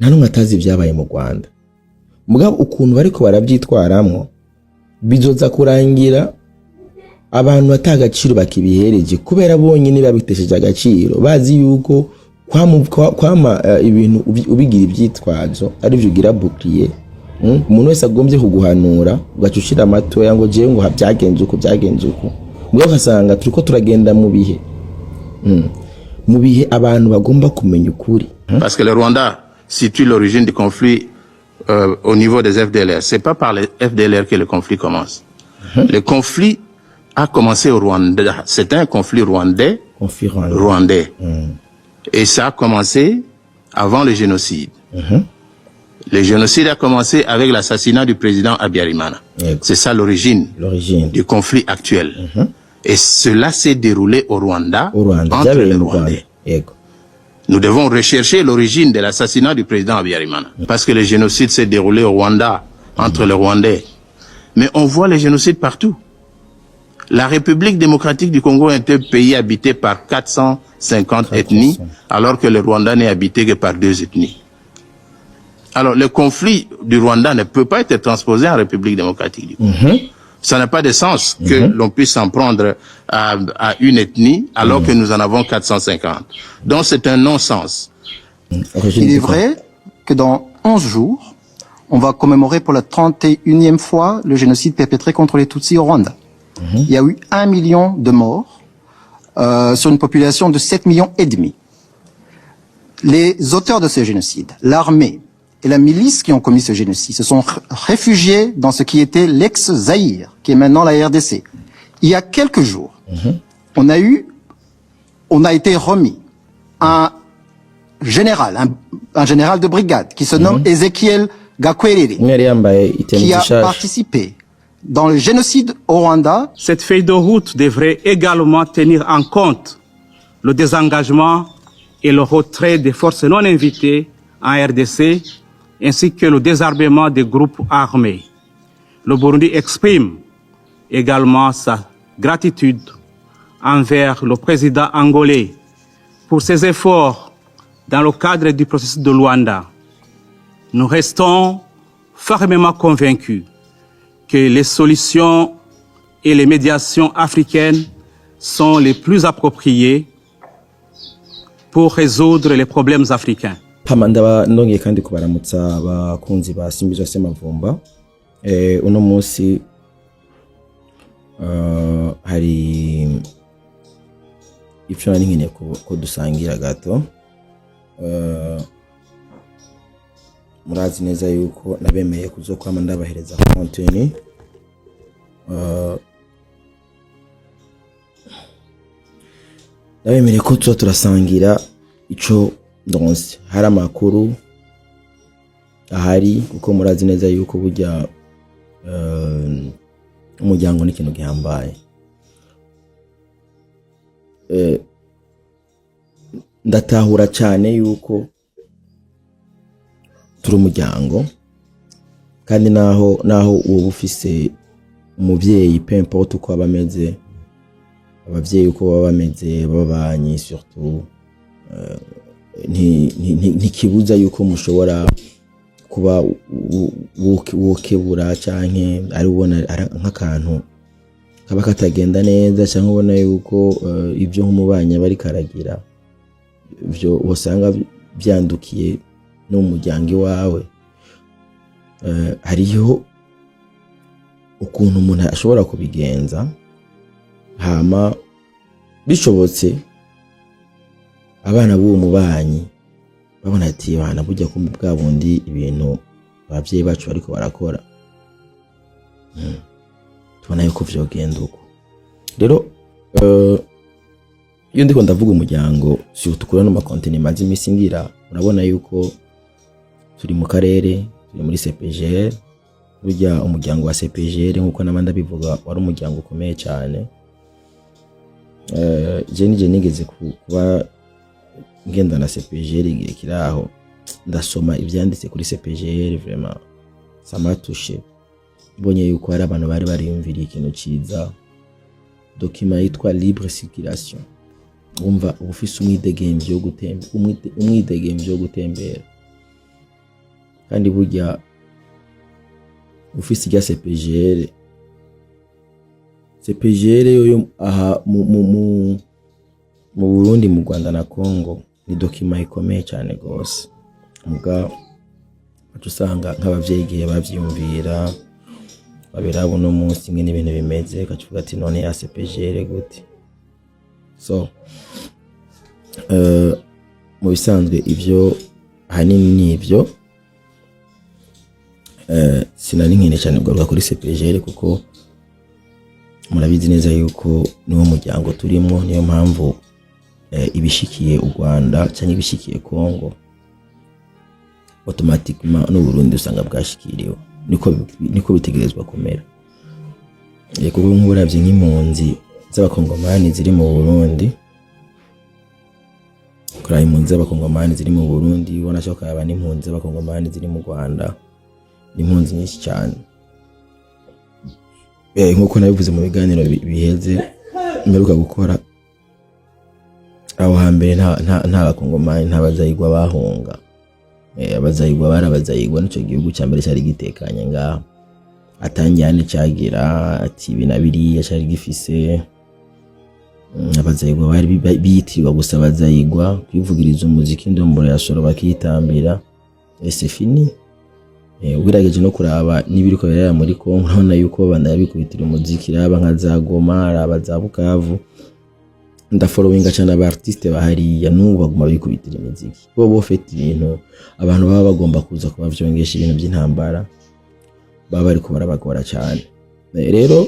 nta numwe atazi ibyabaye mu Rwanda mugabo ukuntu bariko baravyitwaramwo bizoza kurangira abantu batagaciro bakibihereje kubera bonyine babitesheje agaciro bazi yuko kwama ibintu ubigira ibyitwazo ari byo ugira bouclier umuntu wese agombye kuguhanura ugacushira amato yango je ngo byagenze uko mugabo kasanga turiko turagenda mu bihe abantu bagomba kumenya ukuri parce que le Rwanda situe l'origine du conflit au niveau des FDLR. C'est pas par les FDLR que le conflit commence. Le conflit a commencé au Rwanda. C'est un conflit rwandais. Et ça a commencé avant le génocide. Le génocide a commencé avec l'assassinat du président Habyarimana. C'est ça l'origine du conflit actuel. Et cela s'est déroulé au Rwanda, entre les Rwandais. Nous devons rechercher l'origine de l'assassinat du président Habyarimana. Parce que le génocide s'est déroulé au Rwanda, entre les Rwandais. Mais on voit les génocides partout. La République démocratique du Congo est un pays habité par 450 ethnies, alors que le Rwanda n'est habité que par 2 ethnies. Alors le conflit du Rwanda ne peut pas être transposé en République démocratique du Congo. Ça n'a pas de sens que l'on puisse s'en prendre à une ethnie alors que nous en avons 450. Donc c'est un non-sens. Il est vrai que dans 11 jours, on va commémorer pour la 31e fois le génocide perpétré contre les Tutsis au Rwanda. Il y a eu 1 million de morts sur une population de 7,5 millions. Les auteurs de ce génocide, l'armée et la milice qui ont commis ce génocide se sont réfugiés dans ce qui était l'ex-Zaïre, qui est maintenant la RDC. Il y a quelques jours, on a été remis un général de brigade qui se nomme Ezekiel Gakwerere, qui a participé dans le génocide au Rwanda. Cette feuille de route devrait également tenir en compte le désengagement et le retrait des forces non invitées en RDC, ainsi que le désarmement des groupes armés. Le Burundi exprime également sa gratitude envers le président angolais pour ses efforts dans le cadre du processus de Luanda. Nous restons fermement convaincus que les solutions et les médiations africaines sont les plus appropriées pour résoudre les problèmes africains. Ndaba ndongeye kandi kubaramutsa abakunzi ba Simbizwa Semavumba. Uno munsi hari ivyo nari ko dusangira gato. Murazi neza yuko nabemeye kuzokwama ndabahereza content. Nabemeye ko turasangira ico ndonse hari amakuru ahari kuko murazi neza yuko burya umuryango ni ikintu gihambaye. Ndatahura cyane yuko turi umuryango kandi naho uwo ufise umuvyeyi peu importe uko abameze, abavyeyi uko baba bameze babanyi surtout ntikibuza yuko mushobora kuba wokebura canke ari ubona nk'akantu kaba katagenda neza canke ubona yuko ibyo nk'umubanya bari karagira byo usanga byandukiye no muryango wawe. Hariho ukuntu umuntu ashobora kubigenza hama bishobotse abana b'uwo mubanyi babona ati bana burya ko bwa bundi ibintu abavyeyi bacu bariko barakora tubona yuko vyogenda uko. Rero iyo ndiko ndavuga umuryango si utukura no makontene mazi misingira, urabona yuko turi mu karere, turi muri CPGR. Burya umuryango wa CPGR nkuko nabanda bivuga wari umuryango ukomeye cyane. Je nigeze kuba ngenda na CPGR igihe kiraho ndasoma ivyanditse kuri CPGR, vraiment ça m'a touché. Mbonye yuko hari abantu bari bariyumviriye ikintu ciza, document yitwa libre circulation. Umva ubufise umwidegemvyo wo gutembera, kandi burya ufise irya CPGL yo aha mu Burundi, mu Rwanda na Congo ni document ikomeye cyane gose. Muga usanga nk'abavyeyi igihe bavyumvira babirabo no munsi imwe n'ibintu bimeze kacuvuga ati none ya CPGL gute. So mu bisanzwe ivyo hanini nivyo sinari nkene cyane kugaruka kuri CPGL kuko murabizi neza yuko niwo muryango turimo, niyo mpamvu ibishikiye u Rwanda cyangwa ibishikiye Congo automatiquement no Burundi usanga bwashikiriwe, niko bitegerezwa kumera. Kuko nk'uburavye nk'impunzi z'abakongomani ziri mu Burundi, kuri impunzi z'abakongomani ziri mu Burundi, ubona cyo kaba n'impunzi z'abakongomani ziri mu Rwanda, impunzi nyinshi cyane. Nkuko nabivuze mu biganiro biheze mperuka gukora, aho hambere nta bakongomani nta bazayigwa bahunga. Abazayigwa barabazayigwa nico gihugu cyambere cyari gitekanye ngaho, atangiyane cyagira ati binabiriya cyari gifise. Abazayigwa bari biyitiriwe gusa abazayigwa kwivugiriza umuziki ndomboro ya soro bakitambira, c'est fini. Ugerageje no kuraba nibiriko biraya muri Kongo, urabona yuko banda bikubitira umuziki, raba nka za Goma, raba za Bukavu, ndafollowinga cyane aba artiste bahari ya n'ubu baguma bikubitira imiziki. Bo bofete ibintu abantu baba bagomba kuza kubavyongesha ibintu by'intambara, baba bariko barabagora cyane. Rero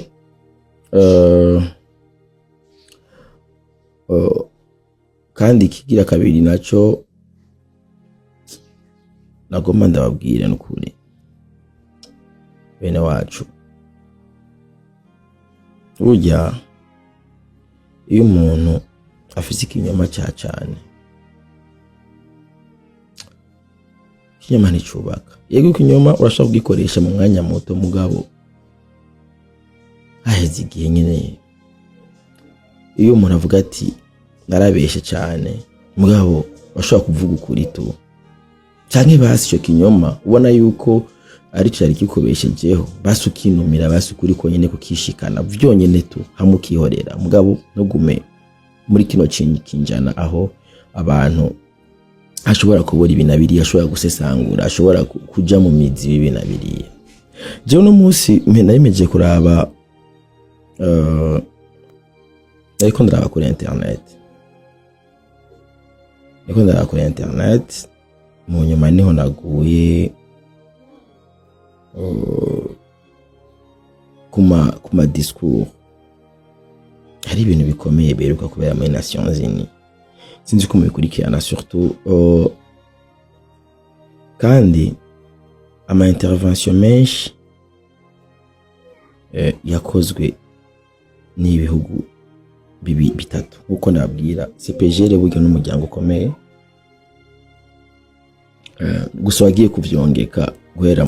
kandi kigira kabiri naco nagomba ndababwira n'ukuri bene wacu, burya iyo umuntu afise ikinyoma cyane ikinyoma nticubaka. Yego ikinyoma urashobora kugikoresha mu mwanya muto, mugabo haheze igihe nyine iyo umuntu avuga ati narabeshe cyane, mugabo bashobora kuvuga ukuri tu cyane basi icyo kinyoma ubona yuko ari cyari kikubeshejeho, basi ukinumira, basi ukuri ko nyene kukishikana vyonyene tu hamukihorera. Mugabo ntugume muri kino kinjana aho abantu ashobora kubura ibinabiri, ashobora gusesangura, ashobora kuja mu mizi y'ibinabiri. Je no munsi nayimeje kuraba ariko ndaraba kuri internet, mu nyuma niho naguye kuma discours. Hari ibintu bikomeye beruka kubera muri Nations Unies, sinzi ko mubikurikirana surtout kandi ama intervention menshi yakozwe n'ibihugu bitatu. Uko nabwira CPGL burya n'umuryango ukomeye, gusa wagiye kuvyongeka guhera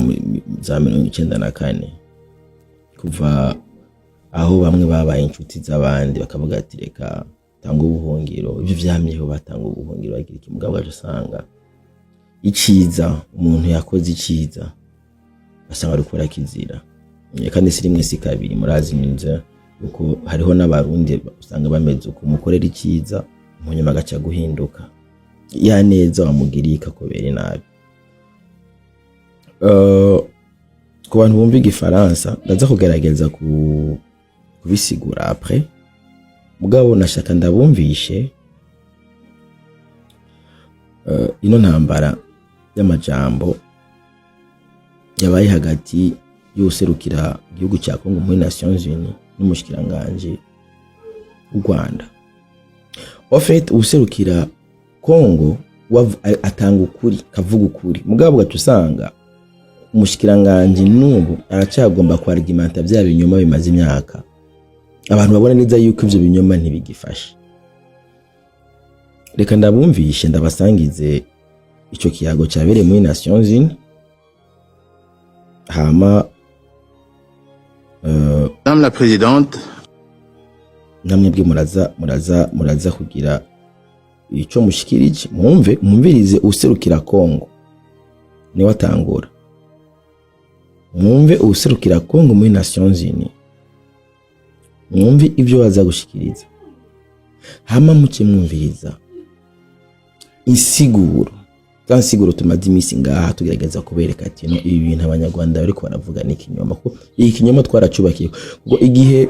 za 1994 kuva aho bamwe babaye inshuti z'abandi bakavuga ati reka tanga ubuhungiro. Ibyo vyamyeho batanga ubuhungiro bagira ikimugabo gaje usanga iciza umuntu yakoze iciza basanga ari gukora kizira. Kandi si rimwe si kabiri, murazi neza uko hariho n'abarundi usanga bameze uko mukorera iciza munyuma gaca guhinduka ya neza wamugirika kobere nabi. Ku bantu bumva igifaransa ndaza kugerageza kubisigura après, mugabo nashaka ndabumvishe ino ntambara y'amajambo yabaye hagati y'userukira igihugu cya Congo muri Nations Unies n'umushikiranganje u Rwanda. En fait userukira Congo atanga ukuri, kavuga ukuri, mugabo gatusanga umushikiranganje n'ubu aracyagomba ku argumenta bya binyoma bimaze imyaka. Abantu babona neza yuko ivyo binyoma ntibigifasha. Reka ndabumvishe ndabasangize ico kiyago cyabereye muri Nations Unies, hama Madame la Présidente, namwe bwe muraza kugira ico mushikirije, mwumvirize userukira Congo niwe atangura. Mwumve userukira Kongo muri Nations Unies, mwumve ibyo baza gushikiriza, hama muke mwumviriza insiguro. Tansiguro tumaze imisi ngaha tugerageza kubereka ati no ibi bintu abanyarwanda bariko baravuga ni kinyoma, ko iki kinyoma twaracubakiye kuko igihe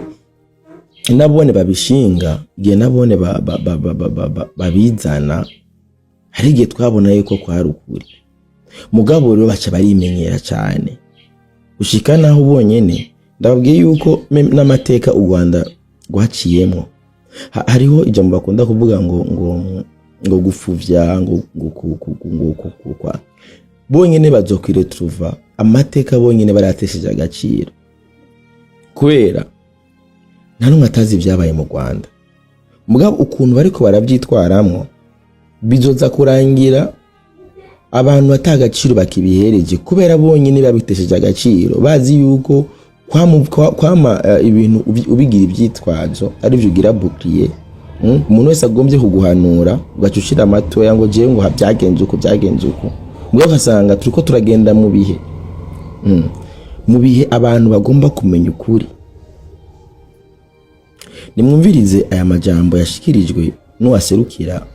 nabone babishinga, igihe nabone babizana, hari igihe twabona yuko kwari ukuri, mugabo rero baca barimenyera cyane gushika naho bonyene. Ndababwiye yuko n'amateka u Rwanda rwaciyemo, hariho ijambo bakunda kuvuga ngo gufuvya ngo bonyene bazokwiretruva amateka, bonyene baratesheje agaciro kubera nta numwe atazi ibyabaye mu Rwanda. Mugabo ukuntu bariko barabyitwaramwo bizoza kurangira abantu batagaciro bakibihereje kubera bonyene babitesheje agaciro, bazi yuko kwama ibintu ubigira ibyitwazo ari byo ugira bouclier. Umuntu wese agombye kuguhanura ugacushira amatoya ngo je ngo byagenze uko, mugabo kasanga turiko turagenda mu bihe abantu bagomba kumenya ukuri. Nimwumvirize aya majambo yashikirijwe n'uwaserukira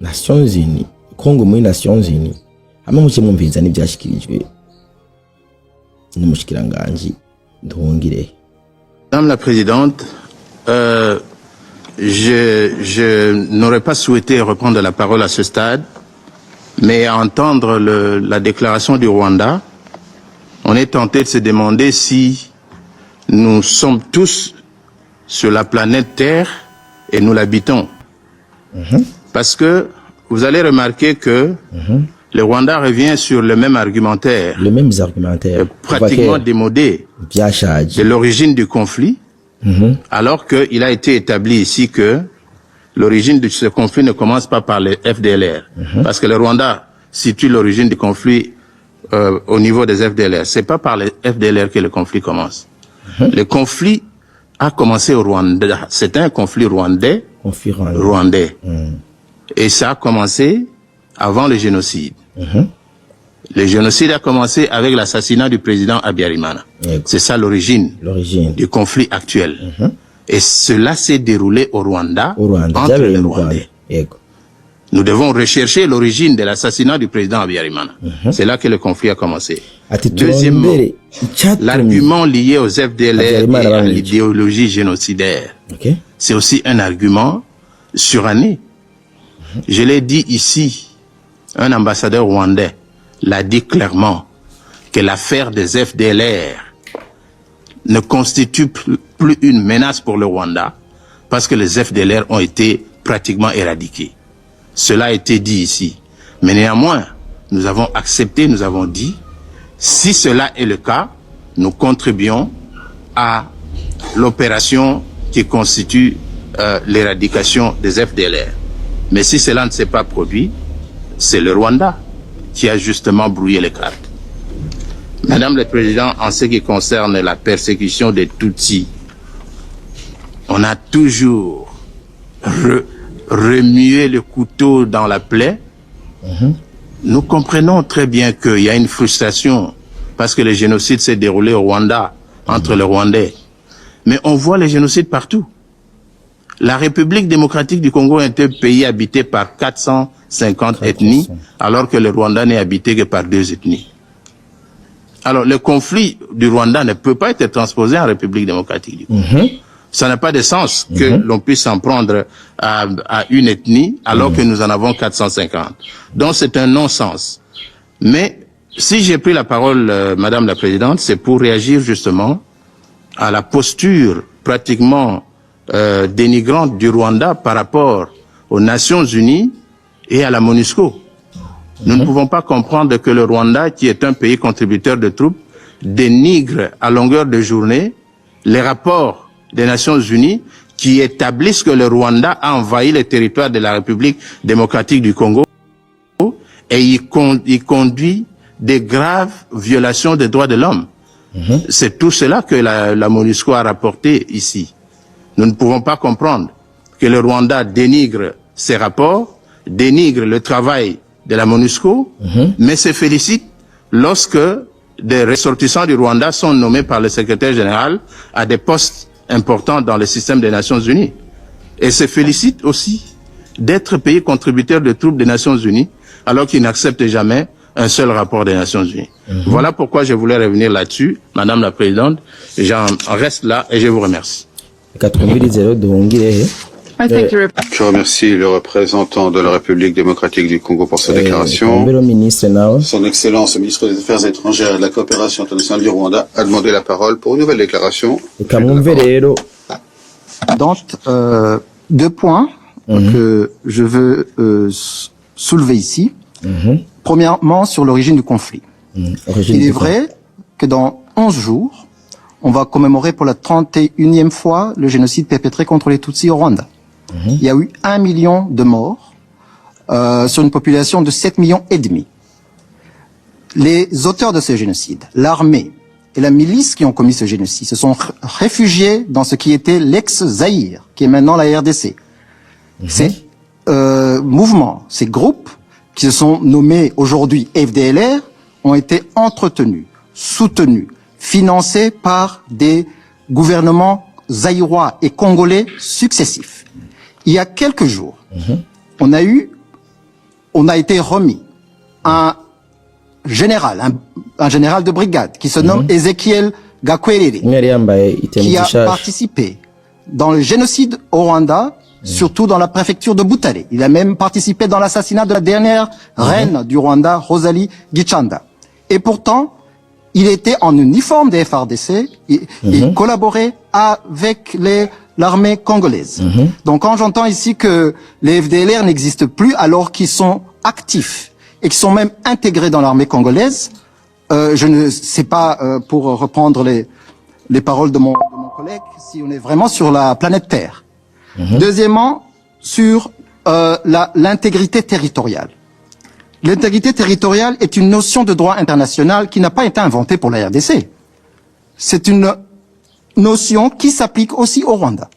Nations Unies, Kongo muri Nations Unies, hama muke mwumviriza n'ibyashikirijwe n'umushikiranganji Nduhungirehe. Madame la Présidente, je n'aurais pas souhaité reprendre la parole à ce stade, mais à entendre la déclaration du Rwanda, on est tenté de se demander si nous sommes tous sur la planète Terre et nous l'habitons. Parce que vous allez remarquer que le Rwanda revient sur le même argumentaire. Les mêmes argumentaires. Pratiquement démodé de l'origine du conflit, alors qu'il a été établi ici que l'origine de ce conflit ne commence pas par les FDLR. Parce que le Rwanda situe l'origine du conflit au niveau des FDLR. C'est pas par les FDLR que le conflit commence. Le conflit a commencé au Rwanda. C'est un conflit rwandais. Et ça a commencé avant le génocide. Le génocide a commencé avec l'assassinat du président Habyarimana. C'est ça l'origine du conflit actuel. Et cela s'est déroulé au Rwanda, entre les Rwandais. Nous devons rechercher l'origine de l'assassinat du président Habyarimana. C'est là que le conflit a commencé. Deuxièmement, l'argument lié aux FDLR et à l'idéologie génocidaire. C'est aussi un argument suranné. Je l'ai dit ici, un ambassadeur rwandais l'a dit clairement que l'affaire des FDLR ne constitue plus une menace pour le Rwanda parce que les FDLR ont été pratiquement éradiqués. Cela a été dit ici. Mais néanmoins, nous avons accepté, nous avons dit, si cela est le cas, nous contribuons à l'opération qui constitue l'éradication des FDLR. Mais si cela ne s'est pas produit, c'est le Rwanda qui a justement brouillé les cartes. Madame le Président, en ce qui concerne la persécution des Tutsis, on a toujours remué le couteau dans la plaie. Nous comprenons très bien qu'il y a une frustration parce que le génocide s'est déroulé au Rwanda, entre les Rwandais. Mais on voit le génocide partout. La République démocratique du Congo est un pays habité par 450 ethnies, alors que le Rwanda n'est habité que par 2 ethnies. Alors, le conflit du Rwanda ne peut pas être transposé en République démocratique du Congo. Ça n'a pas de sens que l'on puisse s'en prendre à une ethnie, alors que nous en avons 450. Donc, c'est un non-sens. Mais, si j'ai pris la parole, Madame la Présidente, c'est pour réagir justement à la posture pratiquement dénigrante du Rwanda par rapport aux Nations Unies et à la MONUSCO. Nous ne pouvons pas comprendre que le Rwanda, qui est un pays contributeur de troupes, dénigre à longueur de journée les rapports des Nations Unies qui établissent que le Rwanda a envahi le territoire de la République démocratique du Congo et il conduit des graves violations des droits de l'homme. C'est tout cela que la MONUSCO a rapporté ici. Nous ne pouvons pas comprendre que le Rwanda dénigre ces rapports, dénigre le travail de la MONUSCO, mais se félicite lorsque des ressortissants du Rwanda sont nommés par le secrétaire général à des postes importants dans le système des Nations Unies. Et se félicite aussi d'être pays contributeur de troupes des Nations Unies, alors qu'ils n'acceptent jamais un seul rapport des Nations Unies. Voilà pourquoi je voulais revenir là-dessus, Madame la Présidente. J'en reste là et je vous remercie. Je remercie le représentant de la République démocratique du Congo pour sa déclaration. Son Excellence, le ministre des Affaires étrangères et de la coopération internationale du Rwanda, a demandé la parole pour une nouvelle déclaration. Donc, deux points que je veux soulever ici. Premièrement, sur l'origine du conflit. Il est vrai que dans 11 jours, on va commémorer pour la 31e fois le génocide perpétré contre les Tutsis au Rwanda. Il y a eu 1 million de morts sur une population de 7,5 millions. Les auteurs de ce génocide, l'armée et la milice qui ont commis ce génocide, se sont réfugiés dans ce qui était l'ex-Zaïre, qui est maintenant la RDC. Ces mouvements, ces groupes qui se sont nommés aujourd'hui FDLR, ont été entretenus, soutenus, financés par des gouvernements zaïrois et congolais successifs. Il y a quelques jours, on a été remis un général de brigade qui se nomme Ezekiel Gakwerere, qui a participé dans le génocide au Rwanda, surtout dans la préfecture de Butare. Il a même participé dans l'assassinat de la dernière reine du Rwanda, Rosalie Gichanda. Et pourtant, il était en uniforme des FARDC, il collaborait avec l'armée congolaise. Donc quand j'entends ici que les FDLR n'existent plus alors qu'ils sont actifs et qu'ils sont même intégrés dans l'armée congolaise, je ne sais pas, pour reprendre les paroles de mon collègue, si on est vraiment sur la planète Terre. Deuxièmement, sur l'intégrité territoriale. L'intégrité territoriale est une notion de droit international qui n'a pas été inventée pour la RDC. C'est une notion qui s'applique aussi au Rwanda.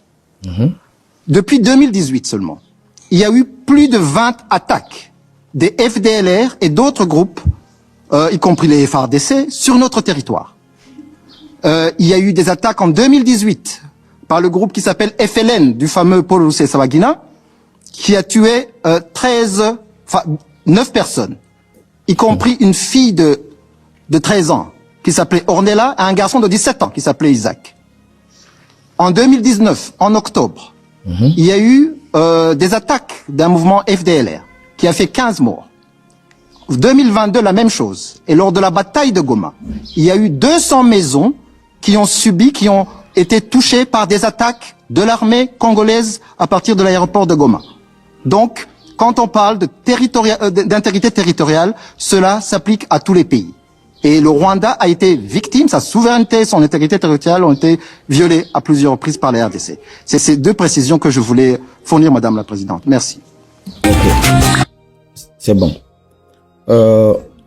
Depuis 2018 seulement, il y a eu plus de 20 attaques des FDLR et d'autres groupes, y compris les FARDC, sur notre territoire. Il y a eu des attaques en 2018 par le groupe qui s'appelle FLN du fameux Paul Rusesabagina, qui a tué 9 personnes, y compris une fille de 13 ans qui s'appelait Ornella et un garçon de 17 ans qui s'appelait Isaac. En 2019, en octobre, il y a eu des attaques d'un mouvement FDLR qui a fait 15 morts. 2022, la même chose. Et lors de la bataille de Goma, il y a eu 200 maisons qui ont été touchées par des attaques de l'armée congolaise à partir de l'aéroport de Goma. Donc, quand on parle d'intégrité territoriale, cela s'applique à tous les pays. Et le Rwanda a été victime, sa souveraineté, son intégrité territoriale ont été violées à plusieurs reprises par la RDC. C'est ces deux précisions que je voulais fournir, Madame la Présidente. Merci. C'est bon.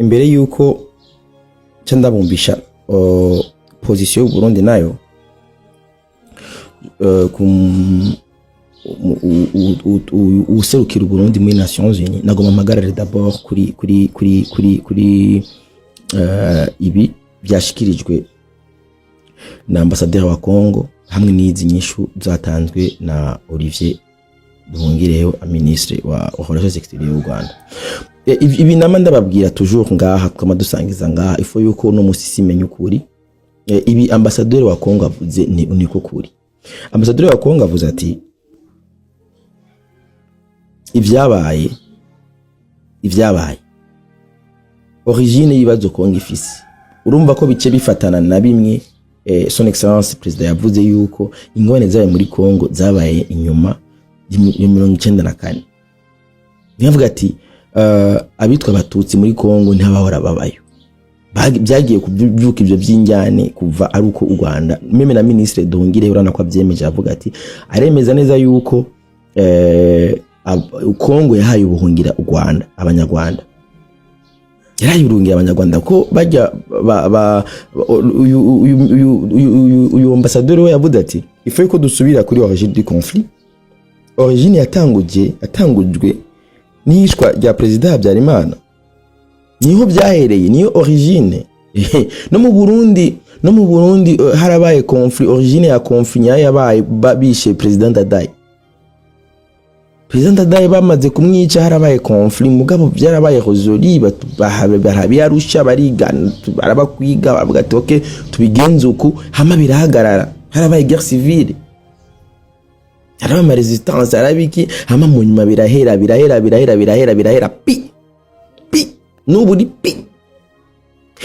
Imbere yuko chandabumbisha position y'u Burundi nayo userukira Burundi muri Nations Unies nagoma magarare d'abord kuri ibi byashikirijwe na ambassadeur wa Congo hamwe n'izi nyishu zatanzwe na Olivier Nduhungirehe, ministre wa Relations Extérieures y'u Rwanda. Ibi nama ndababwira toujours ngaha kama dusangiza ngaha ifo yuko no musisi menye ukuri. Ibi ambassadeur wa Congo avuze niko kuri. Ambassadeur wa Congo avuze ati ivyabaye origine yibazo Congo ifise. Urumva ko bice bifatana na bimwe son excellence president yavuze yuko ingone zabaye muri Congo zabaye inyuma ya 1994. Niyavuga ati abitwa abatutsi muri Congo ntabahora babayo. Byagiye kubyuka ibyo by'injyane kuva ari uko u Rwanda meme na ministre Nduhungirehe urana ko abyemeje avuga ati aremeza neza yuko Congo yahaye ubuhungira u Rwanda abanyarwanda. Yaraye urungiye abanyarwanda ko bajya uyu ambassadeur we yavuze ati ife ko dusubira kuri origine du conflit. Origine yatangujwe n'ishwa rya president Habyarimana niho byahereye, niyo origine. No mu Burundi harabaye conflit, origine ya conflit yabaye bishe president Ndadaye. President Ndadaye bamaze kumwica harabaye conflit, mugabo byarabaye rosoli, barabiyarusha barigana, barabakwiga bavuga ati okay tubigenza uku, hama birahagarara, harabaye guerre civile, haraba ama resistance, harabiki, hama mu nyuma birahera pi n'uburi pi.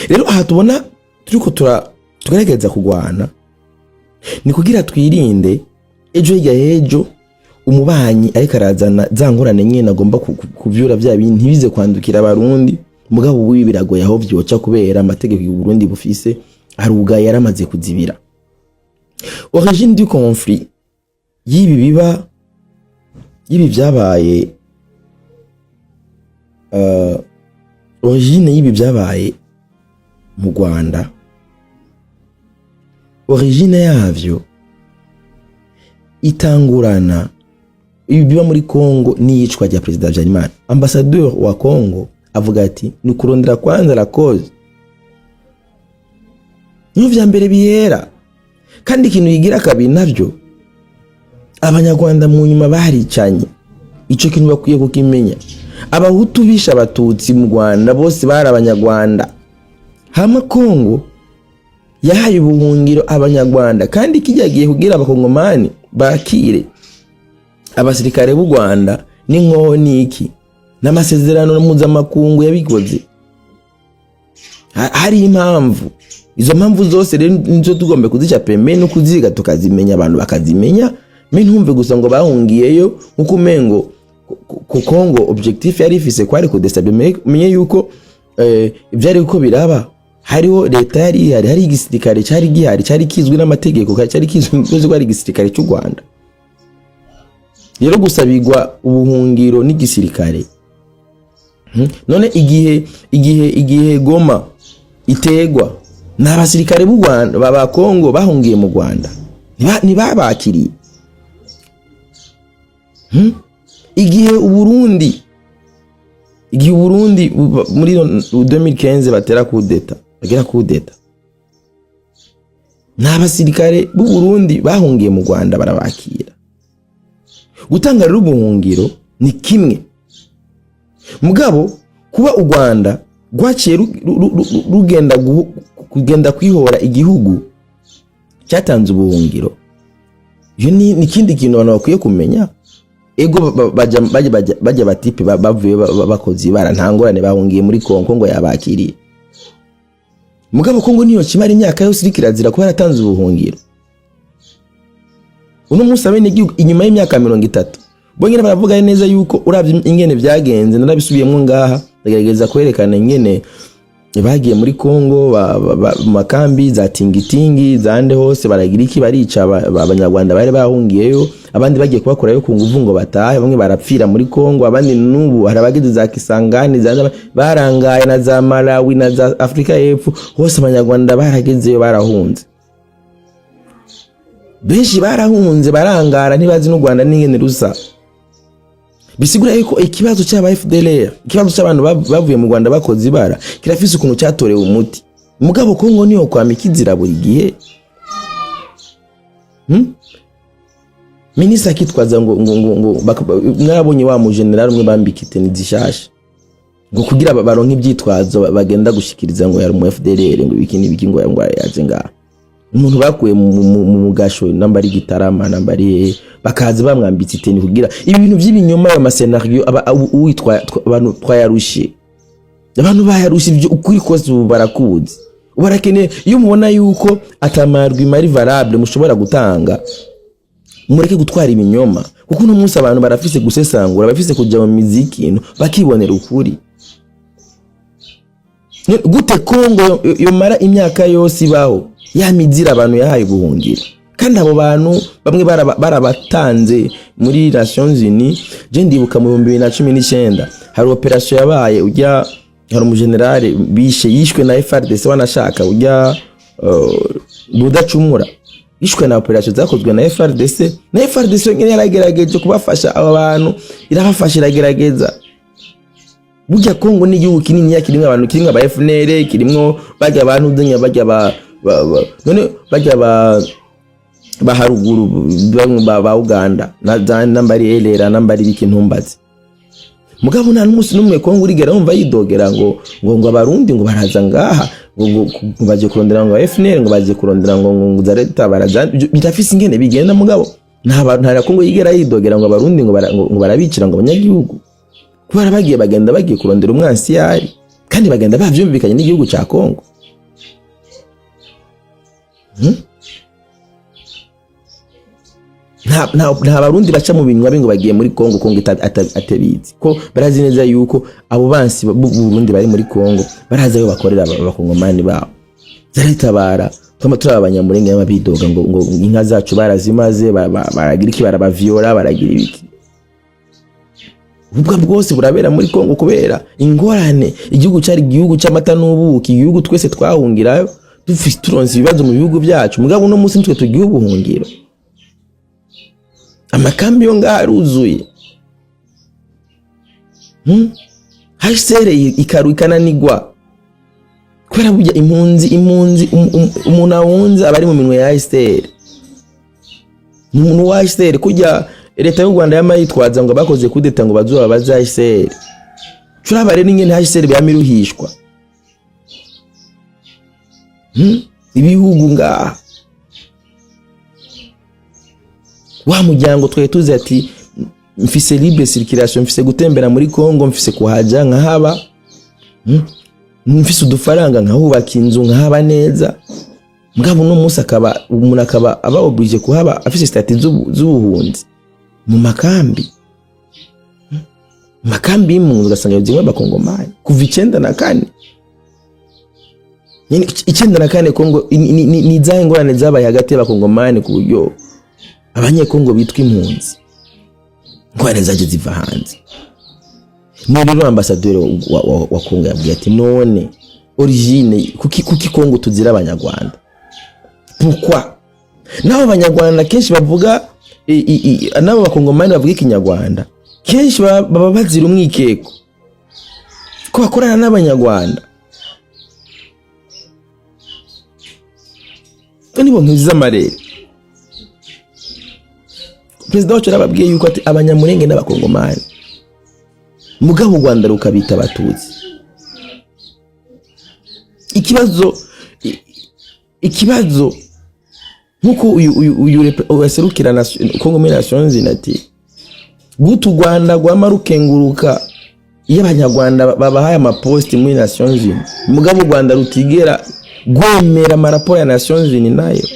Rero aha tubona turiko tugerageza kugwana, ni kugira twirinde ejo hirya hejo umubanyi ariko arazana zangurane nyene agomba kuvyura bya bintu ntibize kwandukira abarundi, mugabo ubu biragoye aho byoca kubera amategeko y'u Burundi bufise arugaye yaramaze kuzibira. Origine du conflit yibi byabaye origine yibi byabaye mu Rwanda, origine yavyo itangurana biba muri Kongo n'iyicwa rya president Habyarimana. Ambassadeur wa Kongo avuga ati ni kurondera kwanza la cause, niyo vya mbere bihera. Kandi ikintu yigira kabiri navyo abanyarwanda mu nyuma baricanye, ico kintu bakwiye kukimenya. Abahutu bisha abatutsi mu Rwanda bose bari abanyarwanda, hama Kongo yahaye ubuhungiro abanyarwanda, kandi kijagiye kugira abakongomani bakire abasirikare b'u Rwanda n'inkoho niki n'amasezerano mpuzamakungu yabikoze. Hari impamvu, izo mpamvu zose rero nizo tugombe kuzica pembe no kuziga tukazimenya, abantu bakazimenya. Ntumve gusa ngo bahungiyeyo nkuko mengo ku Kongo objectif yari ifise kwari ko destabiliser yuko ibyari uko biraba. Hariho leta hari igisirikare cyari gihari, cyari kizwi n'amategeko, cyari kizwi ko ari igisirikare cy'u Rwanda. Rero gusabigwa ubuhungiro n'igisirikare, none igihe Goma itegwa n'abasirikare b'u Rwanda baba Kongo bahungiye mu Rwanda ntibabakiriye. Igihe Uburundi muri 2015 batera kudeta, bagera kudeta, n'abasirikare b'u Burundi bahungiye mu Rwanda barabakira. Gutanga rero ubuhungiro ni kimwe, mugabo kuba u Rwanda rwaciye kugenda kwihora igihugu cyatanze ubuhungiro, iyo ni kindi kintu abantu bakwiye kumenya. Ego bajya batipe bavuye bakoze ibara ntangorane bahungiye muri Kongo ngo yabakiriye, mugabo Kongo niyo kimara imyaka yose irikirazira kuba yaratanze ubuhungiro. Uno munsi abene igihugu inyuma y'imyaka 30 bonyine baravuga neza yuko uravye ingene byagenze, narabisubiyemo ngaha ndagerageza kwerekana ingene bagiye muri Kongo makambi za tingitingi zande hose baragira iki, barica abanyarwanda bari bahungiyeyo, abandi bagiye kubakorayo ku nguvu ngo batahe, bamwe barapfira muri Kongo, abandi nubu harabageze za Kisangani zande barangaye na za Malawi na za Afrika y'Epfo, hose abanyarwanda baragezeyo barahunze. Benshi barahunze barangara ntibazi n'u Rwanda n'ingene rusa. Bisigura yuko ikibazo cy'aba FDLR, ikibazo cy'abantu bavuye mu Rwanda bakoze ibara kirafise ukuntu cyatorewe umuti, mugabo Kongo niyo kwamikizira buri gihe. Minisita kitwaza ngo mwabonye wa mu general umwe bambikite nizishasha ngo kugira baronke ibyitwazo bagenda gushikiriza ngo yari mu FDLR ngo biki ngo yaje ngaha. Umuntu bakuye mu mugasho nambari Gitarama nambari bakaza bamwambitse iteni kugira ibintu by'ibinyoma ya masenario uwitwa abantu twayarushe, abantu bayarushe ibyo ukuri kose barakuzi. Barakene iyo mubona yuko atamarwi mari variable mushobora gutanga, mureke gutwara ibinyoma, kuko no munsi abantu barafise gusesangura, bafise kujya mu miziki bakibonera ukuri. Gute Kongo yomara imyaka yose ibaho yamizira abantu yahaye ubuhungiro, kandi abo bantu bamwe barabatanze muri Nations Unies. Je ndibuka mu 2019 hari operation yabaye, ujya hari umugenerale bishe yishwe na FARDC wanashaka ujya budacumura, yishwe na operation zakozwe na FARDC. Na FARDC nyine yaragerageje kubafasha aba bantu, irabafasha iragerageza, burya Kongo ni igihugu kinini kirimo abantu kirimo aba FNL kirimo bajya abantu dunya bajya none bajya baharuguru ba Uganda na nambari elera nambari bikintumbazi mugabo nta n'umunsi n'umwe Kongo urigera umva yidogera ngo abarundi ngo baraza ngaha ngo baje kurondera ngo FNL ngo baje kurondera ngo zareta baraza bitafise ingene bigenda mugabo nta Kongo yigera yidogera ngo abarundi ngo barabicira ngo abanyagihugu kubara bagiye kurondera umwansi yari kandi bagenda bavyumvikanye n'igihugu ca Kongo nta barundi baca mu binywa ngo bagiye muri Kongo atabizi ko barazi neza yuko abo bansi Burundi bari muri Kongo baraza yo bakorera abakongomani babo zaritabara tuma turabanyamurenge y'abidoga ngo inka zacu barazimaze baragira iki barabaviora baragira ibiki ubwo bwose burabera muri Kongo kubera ingorane igihugu cyari igihugu cy'amata n'ubuki igihugu twese twahungirayo dufite turonse ibibazo mu bihugu byacu mugabo no munsi twe tugiye ubuhungiro amakambi yo ngaruzuye hasere ikarukana nigwa kubera burya impunzi umuntu ahunze abari mu minwe ya Esther umuntu wa Esther kujya leta y'u Rwanda yamayitwaza ngo bakoze kudeta ngo bazuba baza Esther turabare n'ingene Esther byamiruhishwa ibihugu ngaha wa mujyango twe tuzi ati mfise libre circulation mfise gutembera muri Kongo mfise kuhaja nkahaba mfise udufaranga nkahubaka inzu nkahaba neza mugabo no musa umuntu akaba aba oblige kuhaba afise statut z'ubuhunzi mu makambi y'impunzi ugasanga yuzimwe abakongomani kuva 94 nyine 94 Kongo ni zahe ngorane zabaye hagati y'abakongomani ku buryo abanyekongo bitwa impunzi ngwane zaje ziva hanze n'uri ambassadeur wa Kongo yabwiye ati none origine kuki Kongo tuzira abanyarwanda pourquoi nabo abanyarwanda kenshi bavuga nabo bakongomani bavuga ikinyarwanda kenshi baba bazira umwikeko ko bakorana n'abanyarwanda nibo ntuzi amarere President wacu arababwiye yuko ati abanyamurenge n'abakongomani mugabo Rwanda rukabita abatutsi ikibazo nkuko uyu waserukira Kongo muri Nations Unies gutu Rwanda rwamarukenguruka iyo abanyarwanda babahaye amaposti muri Nations Unies mugabo Rwanda rutigera gwemera maraporo ya Nations Unies nayo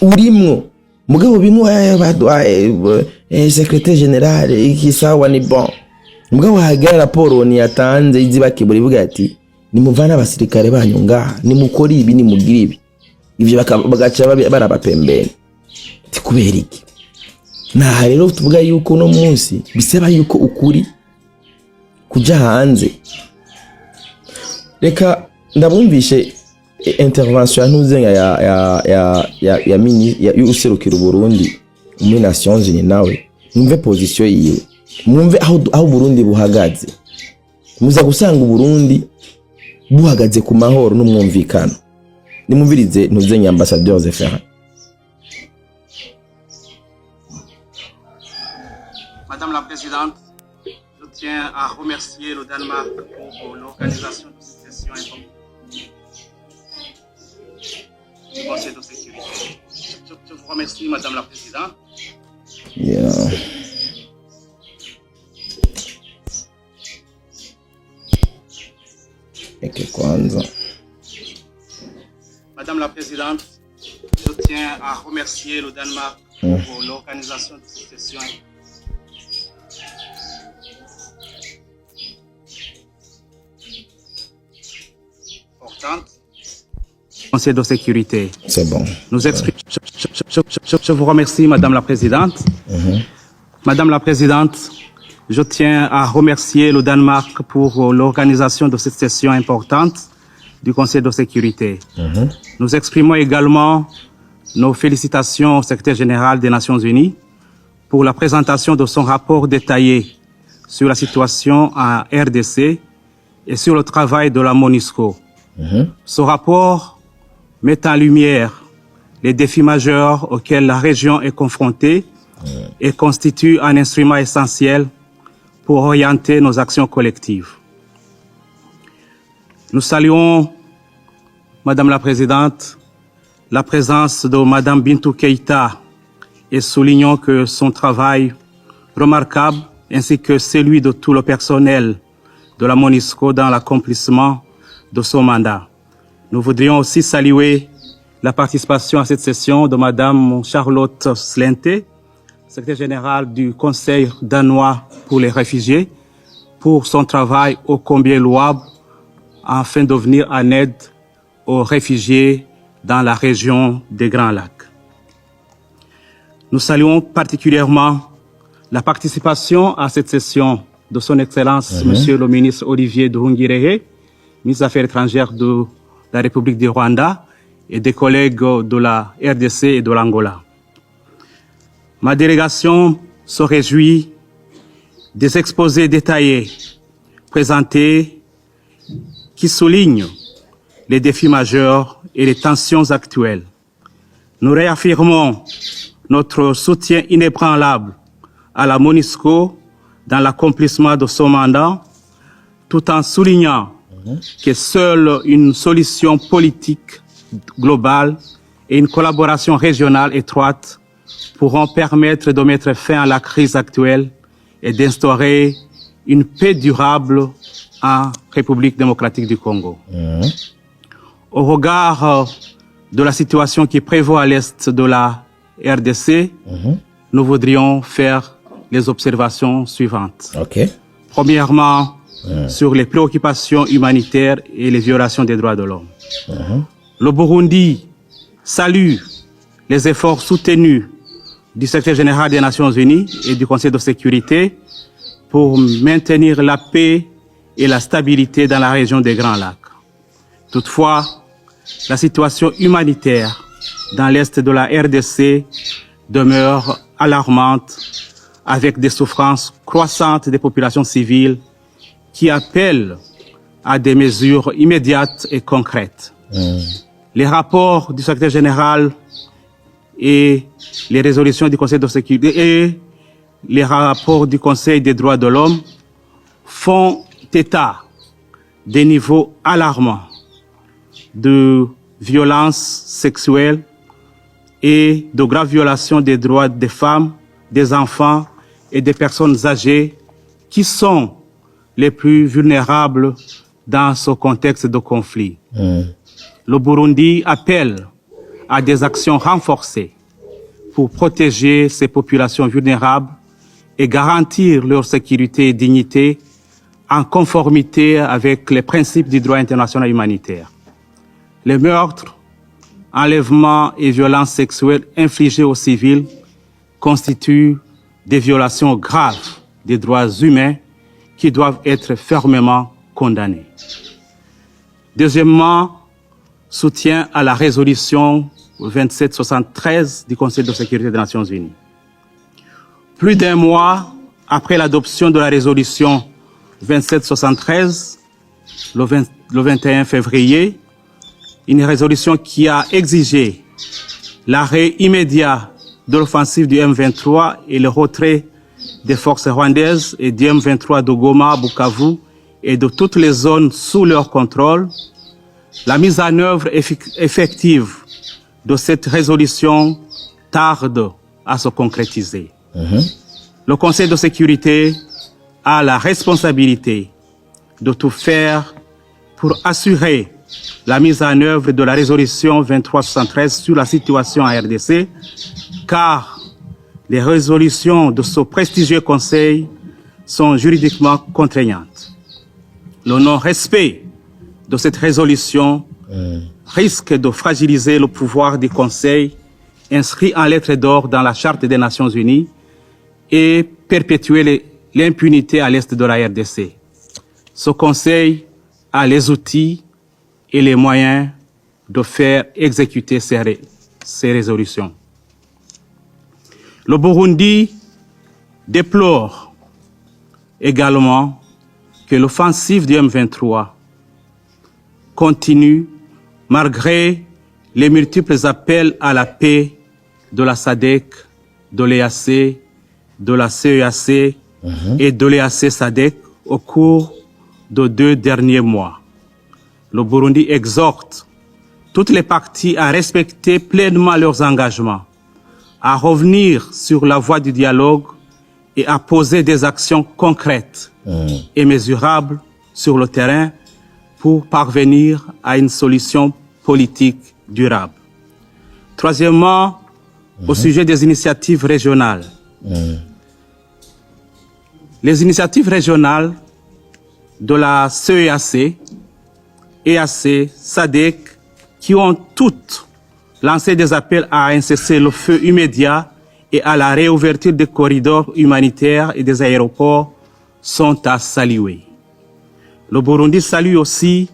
urimwo mugabo bimwe badwaye secrétaire général ikisawa ni bon mugabo hagara raporo ni yatanze izibakibura ivuga ati nimuvana abasirikare banyu ngaha nimukora ibi nimugira ibi ivyo bagaca barabapembera tikubera iki na rero tuvuga yuko no munsi biseba yuko ukuri kuja hanze reka ndabumvishe intervention nuze ya userukira Burundi muri Nations Unies nawe mwumve position yiwe mwumve aho Burundi buhagaze muza gusanga Burundi buhagaze ku mahoro n'umwumvikano nimumvirize nuze ambassadeur Zefera. Madame la Présidente, je tiens à remercier le Danemark pour l'organisation de cette session importante du Conseil de sécurité. Je vous remercie, Madame la Présidente. Yeah. Madame la Présidente, je tiens à remercier le Danemark pour l'organisation de cette session. Conseil de sécurité. C'est bon. Je vous remercie, Madame la Présidente. Madame la Présidente, je tiens à remercier le Danemark pour l'organisation de cette session importante du Conseil de sécurité. Nous exprimons également nos félicitations au secrétaire général des Nations Unies pour la présentation de son rapport détaillé sur la situation en RDC et sur le travail de la MONUSCO. Ce rapport met en lumière les défis majeurs auxquels la région est confrontée et constitue un instrument essentiel pour orienter nos actions collectives. Nous saluons, Madame la Présidente, la présence de Madame Bintou Keïta et soulignons que son travail remarquable ainsi que celui de tout le personnel de la MONUSCO dans l'accomplissement de son mandat. Nous voudrions aussi saluer la participation à cette session de Madame Charlotte Slente, secrétaire générale du Conseil danois pour les réfugiés, pour son travail ô combien louable afin de venir en aide aux réfugiés dans la région des Grands Lacs. Nous saluons particulièrement la participation à cette session de son Excellence, Monsieur le ministre Olivier Nduhungirehe, ministre des Affaires étrangères de la République du Rwanda, et des collègues de la RDC et de l'Angola. Ma délégation se réjouit des exposés détaillés présentés qui soulignent les défis majeurs et les tensions actuelles. Nous réaffirmons notre soutien inébranlable à la MONUSCO dans l'accomplissement de son mandat, tout en soulignant que seule une solution politique globale et une collaboration régionale étroite pourront permettre de mettre fin à la crise actuelle et d'instaurer une paix durable en République démocratique du Congo. Au regard de la situation qui prévaut à l'est de la RDC, nous voudrions faire les observations suivantes. Premièrement, sur les préoccupations humanitaires et les violations des droits de l'homme. Le Burundi salue les efforts soutenus du secrétaire général des Nations Unies et du Conseil de sécurité pour maintenir la paix et la stabilité dans la région des Grands Lacs. Toutefois, la situation humanitaire dans l'est de la RDC demeure alarmante avec des souffrances croissantes des populations civiles qui appellent à des mesures immédiates et concrètes. Les rapports du secrétaire général et les résolutions du Conseil de sécurité et les rapports du Conseil des droits de l'homme font état des niveaux alarmants de violences sexuelles et de graves violations des droits des femmes, des enfants et des personnes âgées qui sont les plus vulnérables dans ce contexte de conflit. Le Burundi appelle à des actions renforcées pour protéger ces populations vulnérables et garantir leur sécurité et dignité en conformité avec les principes du droit international humanitaire. Les meurtres, enlèvements et violences sexuelles infligées aux civils constituent des violations graves des droits humains qui doivent être fermement condamnées. Deuxièmement, soutien à la résolution 2773 du Conseil de sécurité des Nations Unies. Plus d'un mois après l'adoption de la résolution 2773, le 21 février, une résolution qui a exigé l'arrêt immédiat de l'offensive du M23 et le retrait des forces rwandaises et du M23 de Goma, Bukavu et de toutes les zones sous leur contrôle, la mise en œuvre effective de cette résolution tarde à se concrétiser. Le Conseil de sécurité a la responsabilité de tout faire pour assurer la mise en œuvre de la résolution 2373 sur la situation en RDC, car les résolutions de ce prestigieux Conseil sont juridiquement contraignantes. Le non-respect de cette résolution risque de fragiliser le pouvoir du Conseil inscrit en lettres d'or dans la Charte des Nations Unies et perpétuer l'impunité à l'est de la RDC. Ce Conseil a les outils et les moyens de faire exécuter ces résolutions. Le Burundi déplore également que l'offensive du M23 continue malgré les multiples appels à la paix de la SADC, de l'EAC, de la CEAC et de l'EAC-SADC au cours de 2 derniers mois. Le Burundi exhorte toutes les parties à respecter pleinement leurs engagements, à revenir sur la voie du dialogue et à poser des actions concrètes et mesurables sur le terrain pour parvenir à une solution politique durable. Troisièmement, au sujet des initiatives régionales. Les initiatives régionales de la CEAC, EAC, SADC, qui ont toutes lancé des appels à un cessez-le-feu immédiat et à la réouverture des corridors humanitaires et des aéroports, sont à saluer. Le Burundi salue aussi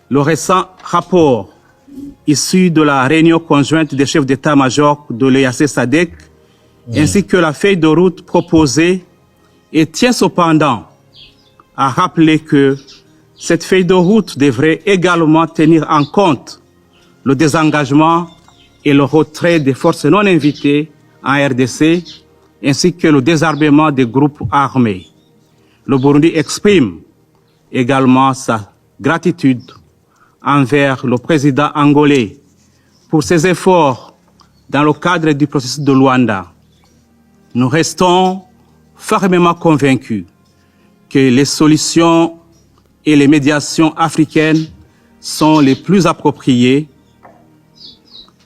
le récent rapport issu de la réunion conjointe des chefs d'état-major de l'EAC-SADC, ainsi que la feuille de route proposée, et tient cependant à rappeler que cette feuille de route devrait également tenir en compte le désengagement et le retrait des forces non invitées en RDC, ainsi que le désarmement des groupes armés. Le Burundi exprime également sa gratitude envers le président angolais pour ses efforts dans le cadre du processus de Luanda. Nous restons fermement convaincus que les solutions et les médiations africaines sont les plus appropriées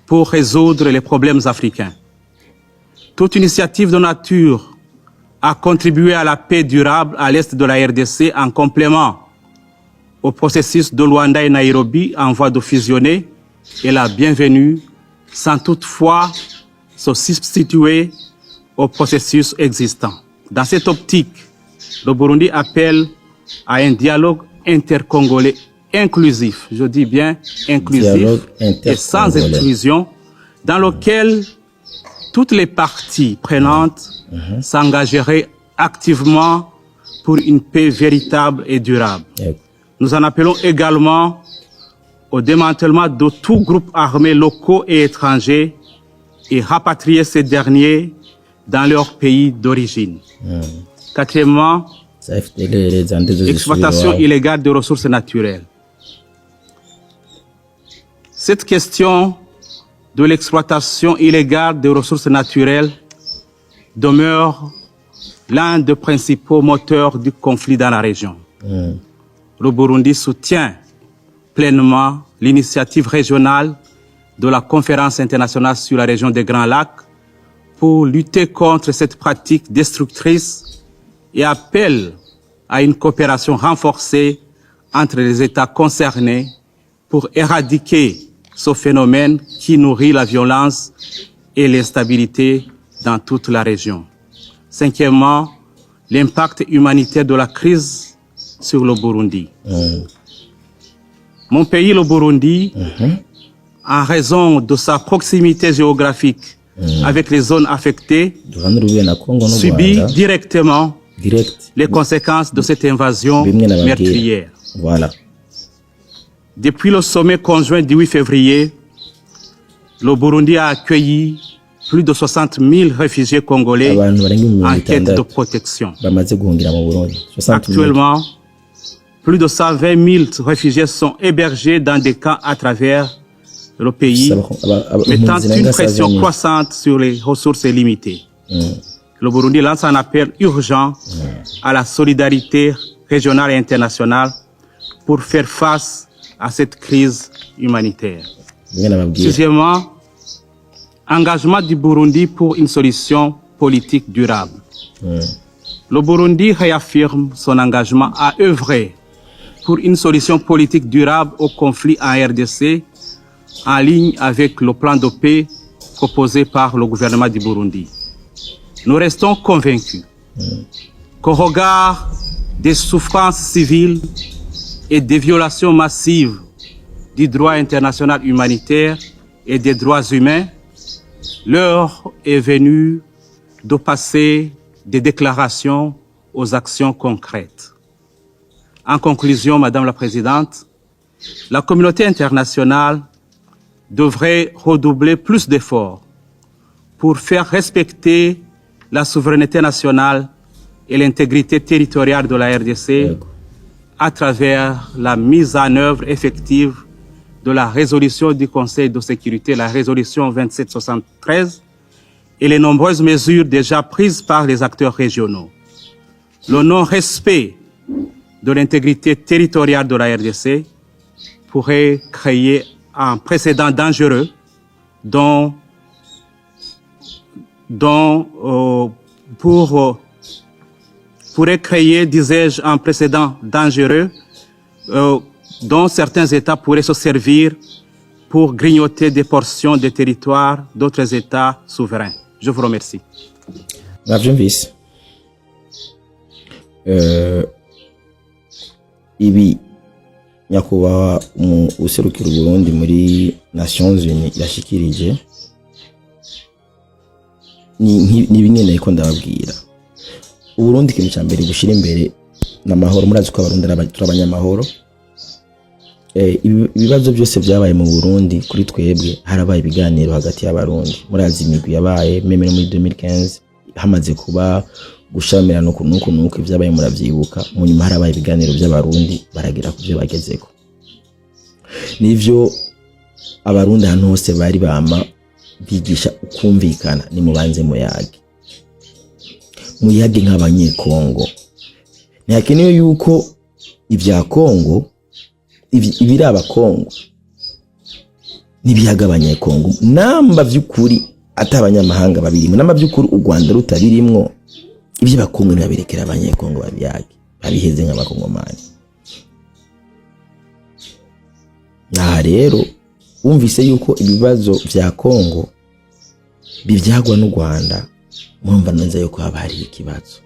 pour résoudre les problèmes africains. Toute initiative de nature à contribuer à la paix durable à l'est de la RDC en complément au processus de Luanda et Nairobi en voie de fusionner est la bienvenue, sans toutefois se substituer au processus existant. Dans cette optique, le Burundi appelle à un dialogue intercongolais inclusif, je dis bien inclusif et sans exclusion, dans lequel toutes les parties prenantes s'engageraient activement pour une paix véritable et durable. Nous en appelons également au démantèlement de tout groupe armé locaux et étrangers et rapatrier ces derniers dans leur pays d'origine. Quatrièmement, exploitation illégale des ressources naturelles. Cette question de l'exploitation illégale des ressources naturelles demeure l'un des principaux moteurs du conflit dans la région. Le Burundi soutient pleinement l'initiative régionale de la Conférence internationale sur la région des Grands Lacs pour lutter contre cette pratique destructrice et appelle à une coopération renforcée entre les États concernés pour éradiquer ce phénomène qui nourrit la violence et l'instabilité dans toute la région. Cinquièmement, l'impact humanitaire de la crise sur le Burundi. Mon pays, le Burundi, en raison de sa proximité géographique avec les zones affectées, subit directement les conséquences de cette invasion meurtrière. Depuis le sommet conjoint du 8 février, le Burundi a accueilli plus de 60 000 réfugiés congolais en quête de protection. Actuellement, plus de 120 000 réfugiés sont hébergés dans des camps à travers le pays, mettant une pression croissante sur les ressources limitées. Le Burundi lance un appel urgent à la solidarité régionale et internationale pour faire face à cette crise humanitaire. Sixièmement, engagement du Burundi pour une solution politique durable. Le Burundi réaffirme son engagement à œuvrer pour une solution politique durable au conflit en RDC, en ligne avec le plan de paix proposé par le gouvernement du Burundi. Nous restons convaincus qu'au regard des souffrances civiles et des violations massives du droit international humanitaire et des droits humains, l'heure est venue de passer des déclarations aux actions concrètes. En conclusion, Madame la Présidente, la communauté internationale devrait redoubler plus d'efforts pour faire respecter la souveraineté nationale et l'intégrité territoriale de la RDC à travers la mise en œuvre effective de la résolution du Conseil de sécurité, la résolution 2773, et les nombreuses mesures déjà prises par les acteurs régionaux. Le non-respect de l'intégrité territoriale de la RDC pourrait créer un précédent dangereux pourrait créer, disais-je, un précédent dangereux dont certains États pourraient se servir pour grignoter des portions des territoires d'autres États souverains. Je vous remercie. Navyumvise. Ibi nyakubahwa userukira Burundi muri Nations Unies yashikirije ni bimwe ko ndababwira. Uburundi kintu cya mbere gushira imbere n'amahoro, murazi ko abarundi turabanyamahoro. Ibibazo byose byabaye mu Burundi kuri twebwe harabaye ibiganiro hagati y'abarundi. Murazi imigwi yabaye meme muri 2015 hamaze kuba gushamira nuko ibyabaye muravyibuka. Mu nyuma harabaye ibiganiro by'abarundi baragira ku byo bagezeko. Nivyo abarundi hano hose bari bama bigisha ukumvikana ni mubanze muyage nk'abanyekongo. Ntihakenewe yuko ibya Kongo ibiri abakongo n'ibiyaga abanyekongo namba vy'ukuri atabanyamahanga babirimo namba vy'ukuri u Rwanda rutabirimwo ibyo bakongo nabirekera abanyekongo babiyage babiheze nk'abakongomani. Na rero umvise yuko ibibazo vya Kongo bivyagwa n'u Rwanda, mwumva neza yuko haba hari ikibazo.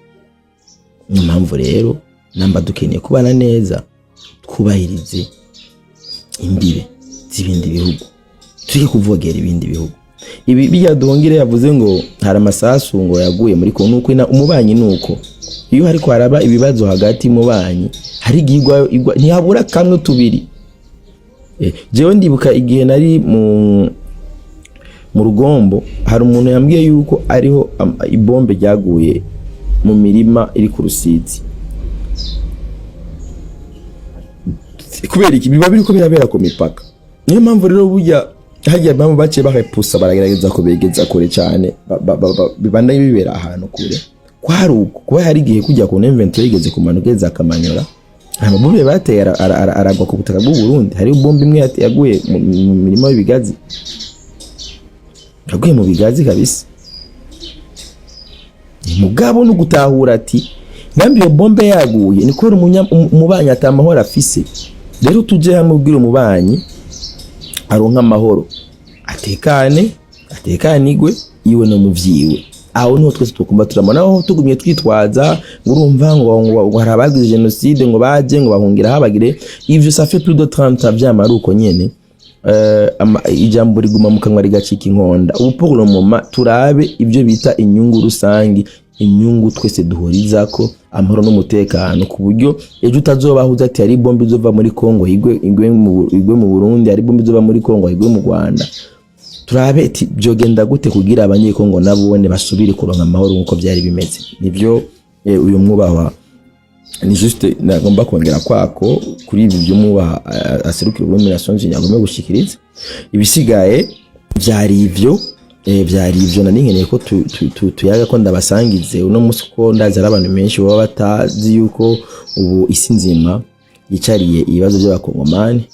Niyo mpamvu rero namba dukeneye kubana neza, twubahirize imbibe z'ibindi bihugu, tuje kuvogera ibindi bihugu. Ibi byadongire yavuze ngo hari amasasu ngo yaguye muri Kongo, nuko umubanyi nuko iyo hariko haraba ibibazo hagati mu banyi hari igigwa ntihabura kamwe tubiri. Jewe ndibuka igihe nari mu Rugombo, hari umuntu yambwiye yuko ariho ibombe ryaguye mu mirima iri ku Rusizi. Kubera iki biba biriko birabera ku mipaka. Niyo mpamvu rero burya hajya bamwe bace barepusa baragerageza kubegeza kure cyane, bibanda bibera ahantu kure. Kwaruko kuba hari igihe kujya ku inventory yigeze kumanugeza akamanyora, amabombe bateye aragwa ku butaka bw'u Burundi. Hari bombe imwe yaguye mu mirima y'ibigazi, yaguye mu bigazi kabisa. Mugabo no gutahura ati nambi iyo bombe yaguye ni ko umubanyi atamahoro afise. Rero tuje hamwe ubwira umubanyi aronka amahoro, atekanigwe iwe no muvyiwe. Aho niho twese tukumba turamona aho tugumye twitwaza urumva ngo harabagize genocide ngo baje ngo bahungira habagire ivyo ça fait plus de 30 ans vyamaruko nyene. Ijambo riguma mu kanwa rigacika inkonda. Ubu pour le moment turabe ibyo bita inyungu rusangi, inyungu twese duhorizako amahoro n'umutekano, ku buryo ejo utazobahuza ati ari bombe izova muri Kongo igwe mu Burundi, ari bombe izova muri Kongo igwe mu Rwanda. Turabe ati byogenda gute kugira abanyekongo nabone basubire kuronka amahoro nkuko byari bimeze. Nivyo uyu mwubaha ni juste nagomba kongera kwako kuri ibi byo mwubaha aserukira Burundi Nations Unies agomba gushikiriza. Ibisigaye byari ivyo nani nkeneye ko tuyaga ko ndabasangize uno musi ko ndaza abantu menshi baba batazi yuko ubu isi nzima yicariye ibibazo by'abakongomani.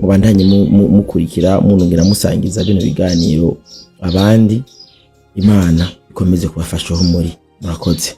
Mubandanye mukurikira munongera musangiza bino biganiro abandi. Imana ikomeze kubafasha muri murakoze.